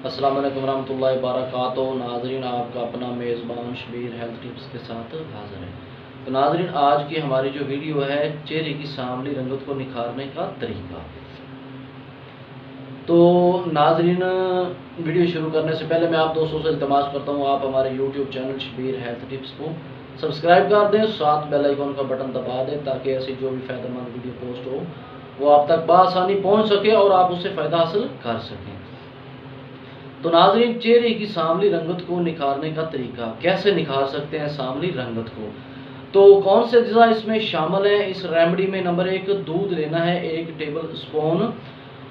अस्सलाम वालेकुम रहमतुल्लाहि वबरकातुहू। नाज़रीन, आपका अपना मेज़बान शबीर हेल्थ टिप्स के साथ हाज़िर है। तो नाज़रीन, आज की हमारी जो वीडियो है चेहरे की सांवली रंगत को निखारने का तरीका। तो नाज़रीन, वीडियो शुरू करने से पहले मैं आप दोस्तों से इल्तिमास करता हूँ, आप हमारे YouTube channel Shabbir health tips को सब्सक्राइब कर दें, साथ बेल आइकन का बटन दबा दें ताकि ऐसी जो भी फ़ायदेमंद वीडियो पोस्ट हो वो आप तक बआसानी पहुँच सके और आप उससे फ़ायदा हासिल कर सकें। तो नाज़रीन, चेहरे की सांवली रंगत को निखारने का तरीका, कैसे निखार सकते हैं सांवली रंगत को। तो कौन से अज़्ज़ा इसमें शामिल हैं इस रेमेडी में। नंबर 1, दूध लेना है 1 टेबल स्पून,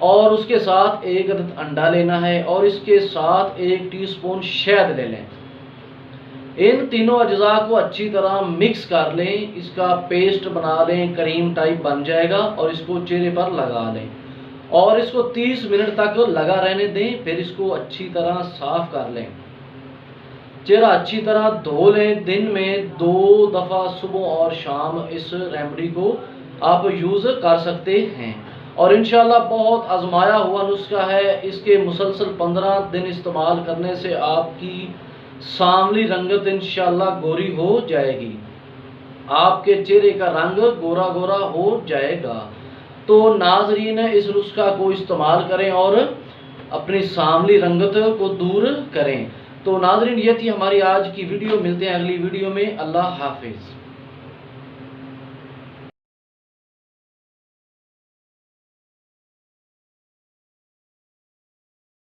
और उसके साथ 1 अदद अंडा लेना है, और इसके साथ 1 टीस्पून शहद ले लें। इन तीनों अज्जा को अच्छी तरह मिक्स कर लें, इसका पेस्ट बना लें, क्रीम टाइप बन जाएगा, और इसको चेहरे पर लगा लें और इसको 30 मिनट तक लगा रहने दें। फिर इसको अच्छी तरह साफ कर लें, चेहरा अच्छी तरह धो लें। दिन में 2 दफ़ा सुबह और शाम इस रेमेडी को आप यूज़ कर सकते हैं, और इंशाल्लाह बहुत आजमाया हुआ नुस्खा है। इसके मुसलसल 15 दिन इस्तेमाल करने से आपकी सांवली रंगत इंशाल्लाह गोरी हो जाएगी, आपके चेहरे का रंग गोरा गोरा हो जाएगा। तो नाज़रीन, इस नुस्खा को इस्तेमाल करें और अपनी सांवली रंगत को दूर करें। तो नाज़रीन, ये थी हमारी आज की वीडियो। मिलते हैं अगली वीडियो में। अल्लाह हाफिज़।